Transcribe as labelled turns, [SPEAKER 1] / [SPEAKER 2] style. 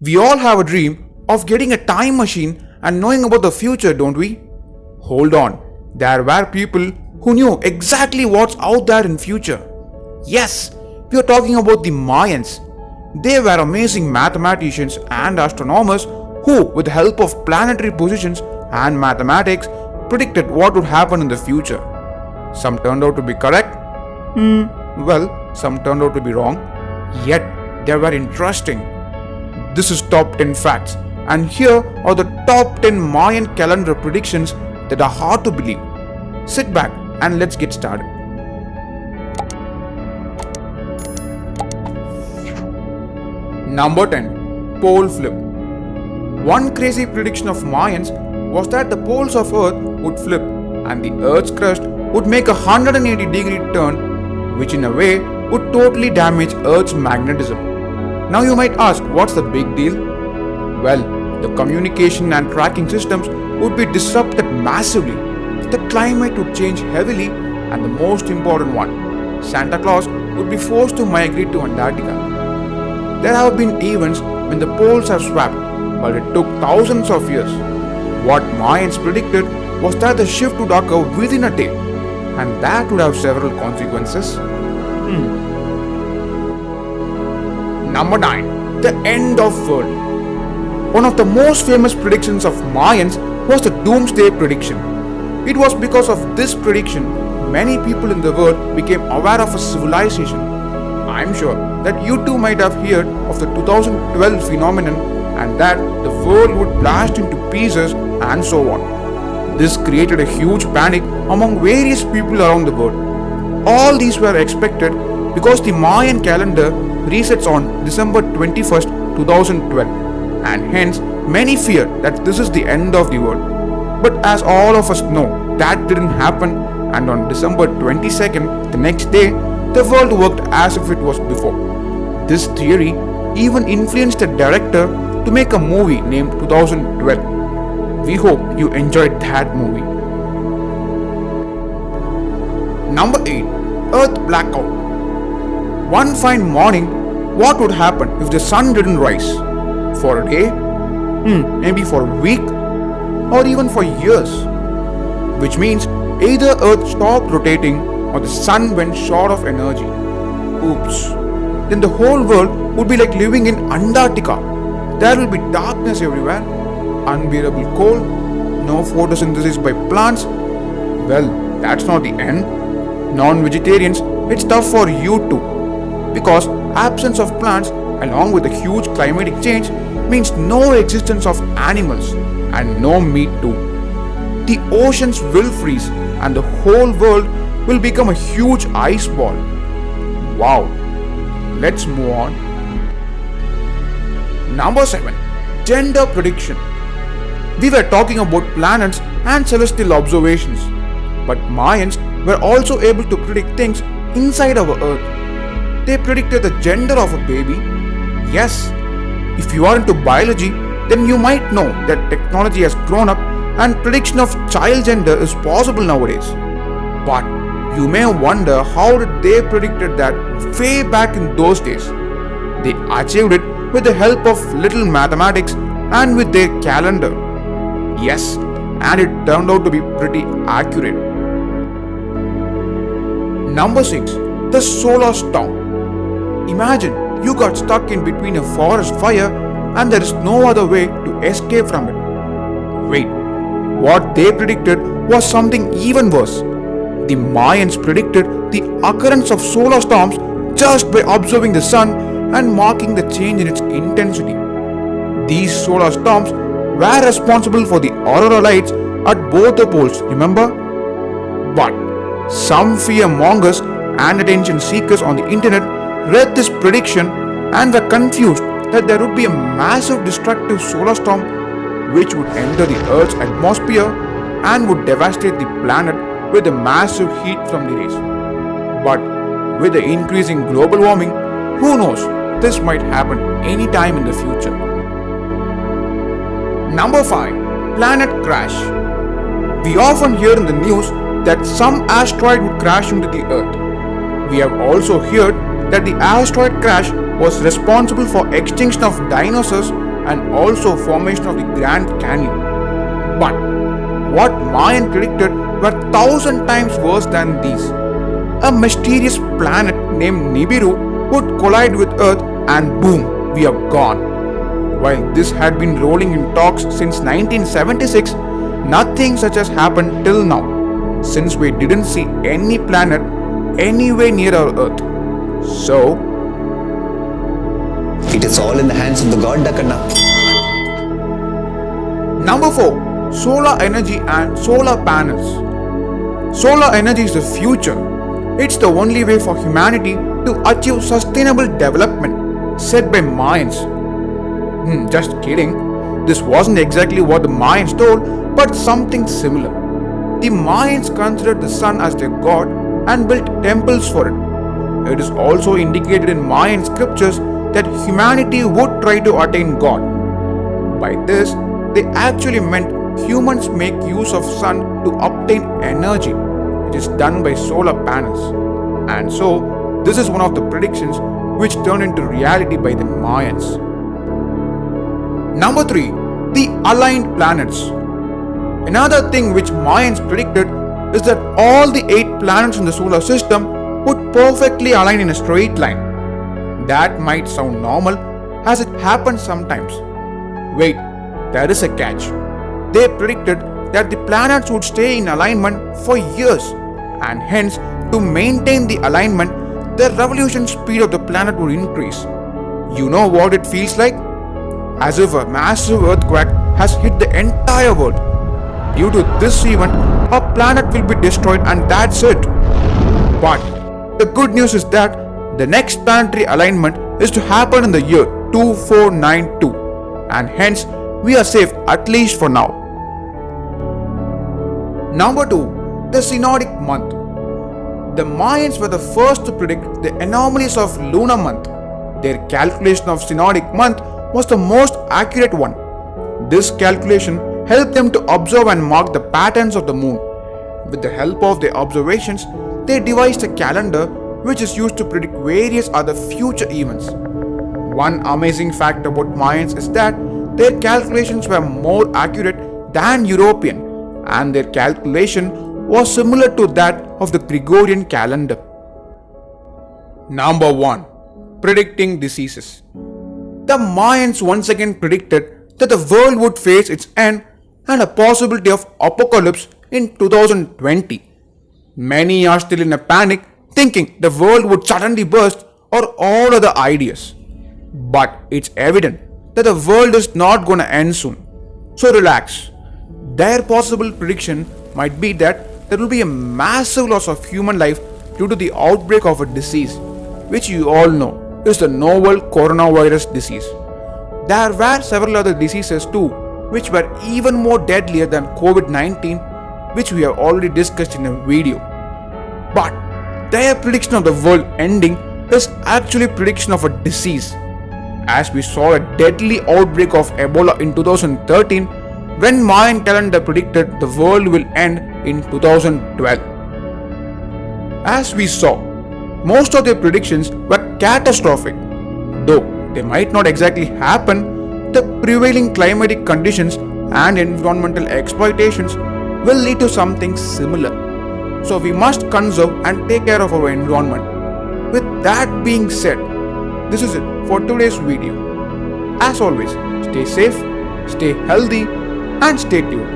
[SPEAKER 1] We all have a dream of getting a time machine and knowing about the future, don't we? Hold on, there were people who knew exactly what's out there in future. Yes, we are talking about the Mayans. They were amazing mathematicians and astronomers who, with the help of planetary positions and mathematics, predicted what would happen in the future. Some turned out to be correct. Well, some turned out to be wrong. Yet, they were interesting. This is top 10 facts, and here are the top 10 Mayan calendar predictions that are hard to believe. Sit back and let's get started. Number 10. Pole Flip. One crazy prediction of Mayans was that the poles of Earth would flip and the Earth's crust would make a 180-degree turn, which in a way would totally damage Earth's magnetism. Now you might ask, what's the big deal? Well, the communication and tracking systems would be disrupted massively. The climate would change heavily, and the most important one, Santa Claus would be forced to migrate to Antarctica. There have been events when the poles have swapped, but it took thousands of years. What Mayans predicted was that the shift would occur within a day, and that would have several consequences. Number 9. The End of World. One of the most famous predictions of Mayans was the Doomsday Prediction. It was because of this prediction many people in the world became aware of a civilization. I'm sure that you too might have heard of the 2012 phenomenon and that the world would blast into pieces and so on. This created a huge panic among various people around the world. All these were expected because the Mayan calendar resets on December 21st, 2012, and hence many fear that this is the end of the world. But as all of us know, that didn't happen, and on December 22nd, the next day, the world worked as if it was before. This theory even influenced the director to make a movie named 2012. We hope you enjoyed that movie. Number 8. Earth Blackout. One fine morning, what would happen if the sun didn't rise? For a day? Maybe for a week? Or even for years? Which means either Earth stopped rotating or the sun went short of energy. Oops. Then the whole world would be like living in Antarctica. There will be darkness everywhere, unbearable cold, no photosynthesis by plants. Well, that's not the end. Non-vegetarians, it's tough for you too. Because absence of plants along with a huge climatic change means no existence of animals and no meat too. The oceans will freeze and the whole world will become a huge ice ball. Wow. Let's move on. Number 7. Gender Prediction. We were talking about planets and celestial observations, but Mayans were also able to predict things inside our Earth. They predicted the gender of a baby. Yes, if you are into biology, then you might know that technology has grown up and prediction of child gender is possible nowadays. But you may wonder how did they predicted that way back in those days. They achieved it with the help of little mathematics and with their calendar. Yes, and it turned out to be pretty accurate. Number 6. The Solar Storm. Imagine you got stuck in between a forest fire and there is no other way to escape from it. Wait, what they predicted was something even worse. The Mayans predicted the occurrence of solar storms just by observing the sun and marking the change in its intensity. These solar storms were responsible for the aurora lights at both the poles, remember? But some fear mongers and attention seekers on the internet read this prediction and were confused that there would be a massive destructive solar storm which would enter the Earth's atmosphere and would devastate the planet with the massive heat from the rays. But with the increasing global warming, who knows, this might happen anytime in the future. Number 5. Planet Crash. We often hear in the news that some asteroid would crash into the Earth. We have also heard that the asteroid crash was responsible for extinction of dinosaurs and also formation of the Grand Canyon. But what Mayan predicted were 1,000 times worse than these. A mysterious planet named Nibiru would collide with Earth and boom, we are gone. While this had been rolling in talks since 1976, nothing such has happened till now, since we didn't see any planet anywhere near our Earth. So,
[SPEAKER 2] it is all in the hands of the God, Dakanna.
[SPEAKER 1] Number 4. Solar energy and solar panels. Solar energy is the future. It's the only way for humanity to achieve sustainable development, said by Mayans. Just kidding. This wasn't exactly what the Mayans told, but something similar. The Mayans considered the sun as their god and built temples for it. It is also indicated in Mayan scriptures that humanity would try to attain God. By this, they actually meant humans make use of sun to obtain energy. It is done by solar panels. And so, this is one of the predictions which turned into reality by the Mayans. Number 3. The aligned planets. Another thing which Mayans predicted is that all the 8 planets in the solar system would perfectly align in a straight line. That might sound normal as it happens sometimes. Wait, there is a catch. They predicted that the planets would stay in alignment for years, and hence, to maintain the alignment, the revolution speed of the planet would increase. You know what it feels like? As if a massive earthquake has hit the entire world. Due to this event, a planet will be destroyed and that's it. But the good news is that the next planetary alignment is to happen in the year 2492, and hence we are safe at least for now. Number 2. The synodic month. The Mayans were the first to predict the anomalies of lunar month. Their calculation of synodic month was the most accurate one. This calculation helped them to observe and mark the patterns of the moon. With the help of their observations, they devised a calendar which is used to predict various other future events. One amazing fact about Mayans is that their calculations were more accurate than European, and their calculation was similar to that of the Gregorian calendar. Number 1. Predicting diseases. The Mayans once again predicted that the world would face its end and a possibility of apocalypse in 2020. Many are still in a panic, thinking the world would suddenly burst or all other ideas. But it's evident that the world is not going to end soon. So relax. Their possible prediction might be that there will be a massive loss of human life due to the outbreak of a disease, which you all know is the novel coronavirus disease. There were several other diseases too, which were even more deadlier than COVID-19, which we have already discussed in a video. But their prediction of the world ending is actually prediction of a disease, as we saw a deadly outbreak of Ebola in 2013 when Mayan calendar predicted the world will end in 2012. As we saw, most of their predictions were catastrophic. Though they might not exactly happen, the prevailing climatic conditions and environmental exploitations will lead to something similar. So we must conserve and take care of our environment. With that being said, this is it for today's video. As always, stay safe, stay healthy, and stay tuned.